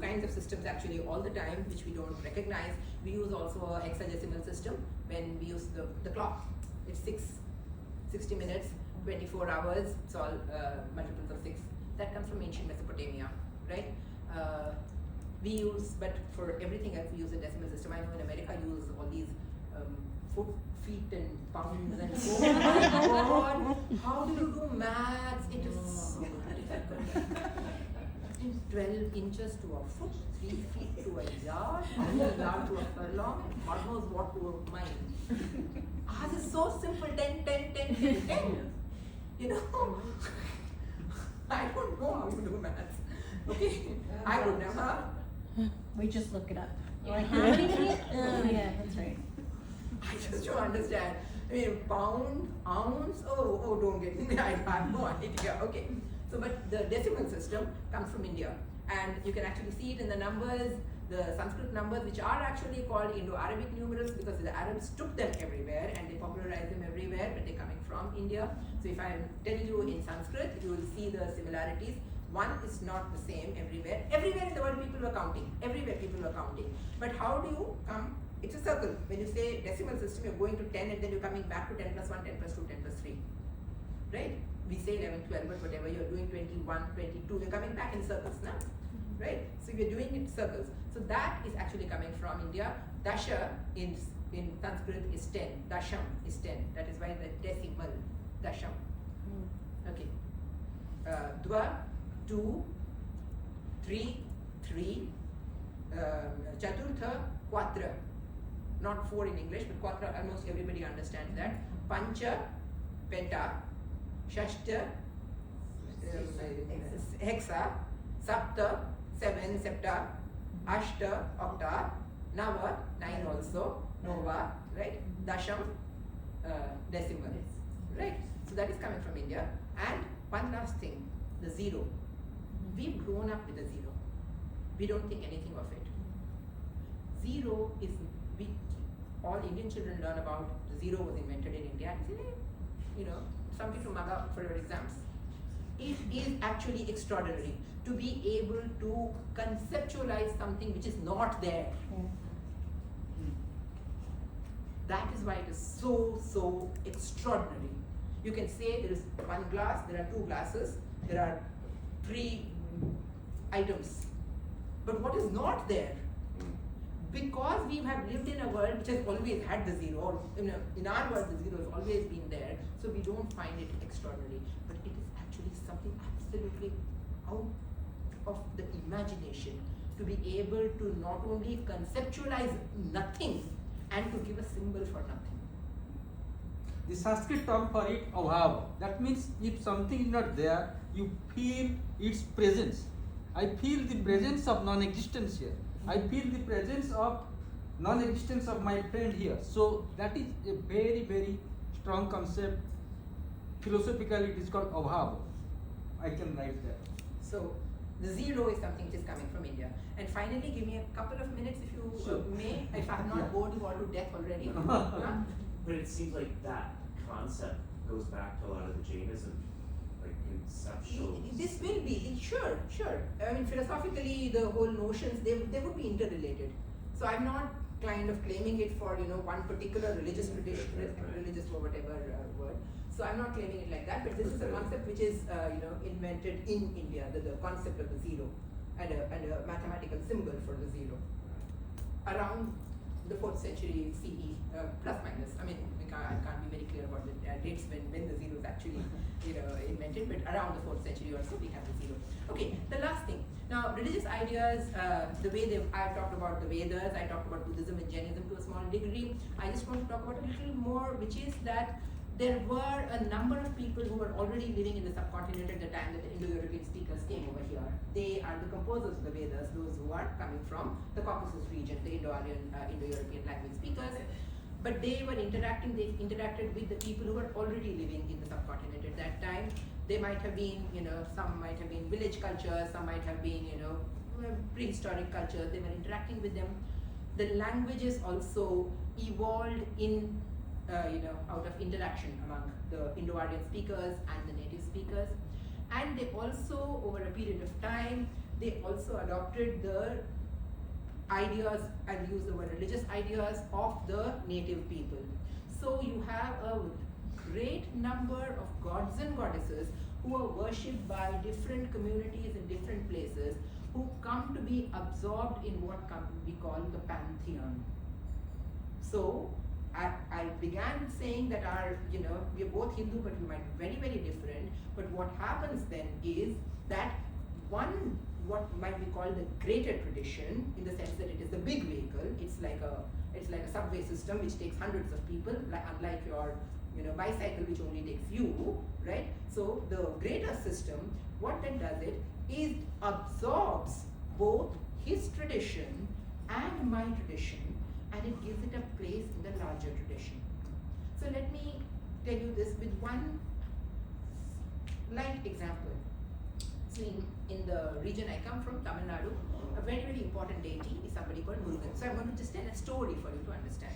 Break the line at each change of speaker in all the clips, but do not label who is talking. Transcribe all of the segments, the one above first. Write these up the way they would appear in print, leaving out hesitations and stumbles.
kinds of systems actually all the time, which we don't recognize. We use also a hexadecimal system when we use the clock. It's 60 minutes, 24 hours, it's all multiples of 6. That comes from ancient Mesopotamia, right? We use, but for everything else we use a decimal system. I know in America you use all these foot, feet and pounds and oh my god, how do you do maths? It is so difficult. 12 inches to a foot, 3 feet to a yard, a yard to a furlong, God knows what to a mile. This is so simple, 10, 10, 10, 10, 10. You know, I don't know how to do maths. Okay, I would never.
We just look it up. You're like, how many feet? Oh yeah, that's right.
I just don't understand. I mean, pound, ounce, oh, don't get me. I have no idea. Okay. So, but the decimal system comes from India, and you can actually see it in the numbers, the Sanskrit numbers, which are actually called Indo-Arabic numerals because the Arabs took them everywhere and they popularized them everywhere, but they're coming from India. So, if I'm telling you in Sanskrit, you will see the similarities. One is not the same everywhere. Everywhere in the world, people were counting. Everywhere, people were counting. But how do you come? It's a circle. When you say decimal system, you're going to 10 and then you're coming back to 10 plus 1, 10 plus 2, 10 plus 3. Right? We say 11, 12, but whatever, you're doing 21, 22, you're coming back in circles now. Right? So we're doing it in circles. So that is actually coming from India. Dasha in Sanskrit is 10. Dasham is 10. That is why the decimal. Dasham. Okay. Dva, 2, 3, 3. Chaturtha, quatra. Not 4 in English, but quatra, almost everybody understands that. Pancha, penta. Shashta, hexa. Sapta, 7, septa. Ashta, octa. Nava, 9 also. Nova, right? Dasham, decimal. Right? So that is coming from India. And one last thing, the 0. We've grown up with the 0. We don't think anything of it. 0 is, all Indian children learn about the 0 was invented in India. You know, some people mug up for your exams. It is actually extraordinary to be able to conceptualize something which is not there. That is why it is so extraordinary. You can say there is one glass, there are 2 glasses, there are 3 items. But what is not there? Because we have lived in a world which has always had the 0, or in our world the 0 has always been there, so we don't find it extraordinary. But it is actually something absolutely out of the imagination to be able to not only conceptualize nothing and to give a symbol for nothing.
The Sanskrit term for it, abhava. That means if something is not there, you feel its presence. I feel the presence of non-existence here. I feel the presence of non-existence of my friend here. So that is a very strong concept. Philosophically, it is called abhava. I can write that.
So the 0 is something which is coming from India. And finally, give me a couple of minutes if you may, if I have not bored you all to death already.
But it seems like that concept goes back to a lot of the Jainism, like conceptual.
This will be, sure. I mean, philosophically, the whole notions, they would be interrelated. So I'm not kind of claiming it for, one particular religious tradition, religious or whatever word. So I'm not claiming it like that, but this is a concept which is, invented in India, the concept of the 0 and a mathematical symbol for the 0. Around the 4th century CE, plus minus. I mean, I can't be very clear about the dates when the 0 is actually invented, but around the 4th century or so we have the 0. Okay, the last thing. Now, religious ideas, the way I've talked about the Vedas, I talked about Buddhism and Jainism to a small degree. I just want to talk about a little more, which is that there were a number of people who were already living in the subcontinent at the time that the Indo-European speakers came over here. They are the composers of the Vedas, those who are coming from the Caucasus region, the Indo-European language speakers. But they interacted with the people who were already living in the subcontinent at that time. They might have been, some might have been village cultures, some might have been, prehistoric cultures. They were interacting with them. The languages also evolved in out of interaction among the Indo-Aryan speakers and the native speakers. And they also, over a period of time, they also adopted the ideas, I'll use the word religious ideas of the native people. So you have a great number of gods and goddesses who are worshipped by different communities in different places, who come to be absorbed in what we call the pantheon. So I began saying that we're both Hindu, but we might be very, very different. But what happens then is that what might be called the greater tradition, in the sense that it is the big vehicle. It's like a subway system which takes hundreds of people, unlike your bicycle which only takes you, right? So the greater system, what that does is absorbs both his tradition and my tradition, and it gives it a place in the larger tradition. So let me tell you this with one light example. So in the region I come from, Tamil Nadu, a very, very important deity is somebody called Murugan. So I'm going to just tell a story for you to understand.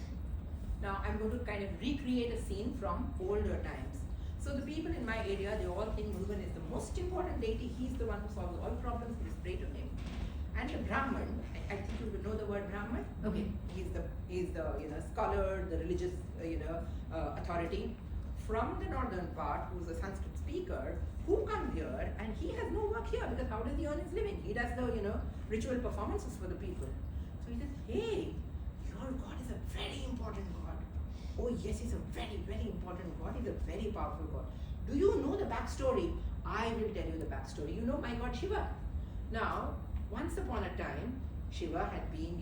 Now I'm going to kind of recreate a scene from older times. So the people in my area, they all think Murugan is the most important deity. He's the one who solves all problems. We just pray to him. And the Brahman, I think you would know the word Brahman. Okay, he's the scholar, the religious authority from the northern part, who's a Sanskrit speaker, who comes here, and he has no work here, because how does he earn his living? He does the ritual performances for the people. So he says, hey, your God is a very important God. Oh yes, he's a very, very important God. He's a very powerful God. Do you know the backstory? I will tell you the backstory. You know my God Shiva. Now, once upon a time, Shiva had been,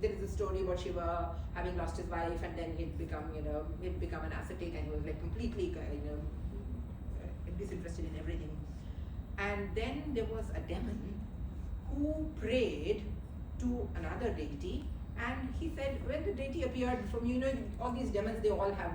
there is a story about Shiva having lost his wife, and then he'd become an ascetic, and he was like completely, disinterested in everything. And then there was a demon who prayed to another deity, and he said, when the deity appeared from, all these demons, they all have,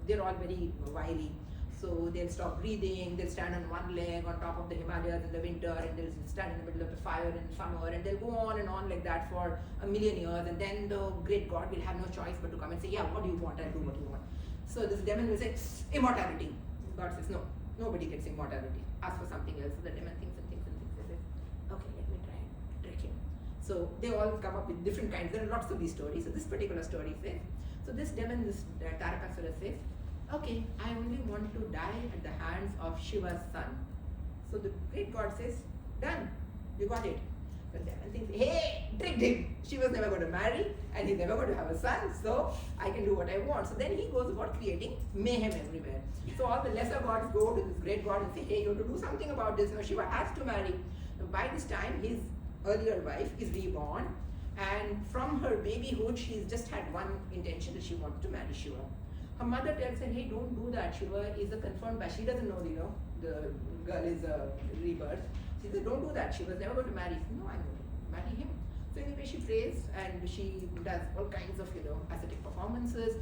they're all very wily. So they'll stop breathing, they'll stand on one leg on top of the Himalayas in the winter, and they'll stand in the middle of the fire in summer, and they'll go on and on like that for 1,000,000 years, and then the great God will have no choice but to come and say, yeah, what do you want? I'll do what you want. So this demon will say, immortality. God says, no, nobody gets immortality. Ask for something else. So the demon thinks and thinks and thinks and says, okay, let me try and trick him. So they all come up with different kinds. There are lots of these stories. So this particular story says, so this demon, this Tarakasura says, okay, I only want to die at the hands of Shiva's son. So the great God says, done, you got it. But the demon thinks, hey, tricked him. Shiva's never going to marry, and he's never going to have a son, so I can do what I want. So then he goes about creating mayhem everywhere. So all the lesser gods go to this great God and say, hey, you have to do something about this. Now Shiva has to marry. So by this time, his earlier wife is reborn, and from her babyhood, she's just had one intention, that she wants to marry Shiva. Her mother tells her, hey, don't do that. Shiva is a confirmed by. She doesn't know, the girl is a rebirth. She says, don't do that. Shiva's never going to marry. Says, no, I'm going to marry him. So anyway, she prays, and she does all kinds of, ascetic performances.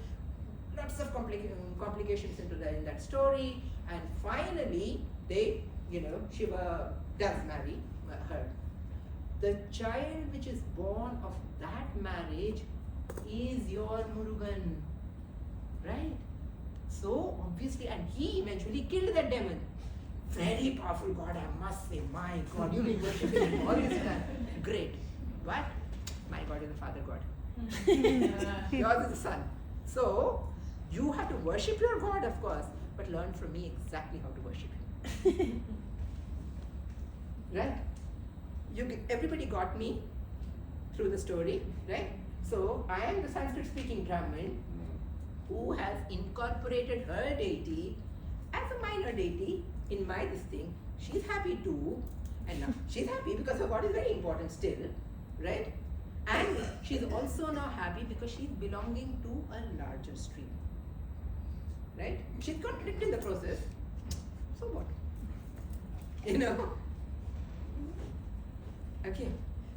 Lots of complications in that story. And finally, Shiva does marry her. The child which is born of that marriage is your Murugan. Right? So obviously, and he eventually killed that demon. Very powerful God, I must say. My God, you've been worshipping him all this time. Great. But my God is the Father God. Yours is the Son. So you have to worship your God, of course, but learn from me exactly how to worship him. Right? Everybody got me through the story, right? So I am the Sanskrit speaking Brahmin who has incorporated her deity as a minor deity in my this thing. She's happy too, and now she's happy because her God is very important still, right? And she's also now happy because she's belonging to a larger stream, right? She's contradicted in the process, so what? Okay,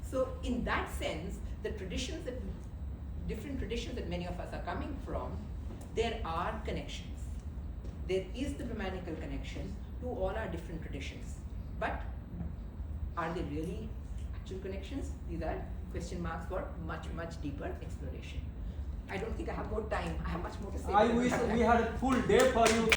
so in that sense, the different traditions that many of us are coming from, there are connections. There is the Brahmanical connection to all our different traditions. But are they really actual connections? These are question marks for much, much deeper exploration. I don't think I have more time. I have much more to say.
I wish we had a full day for you.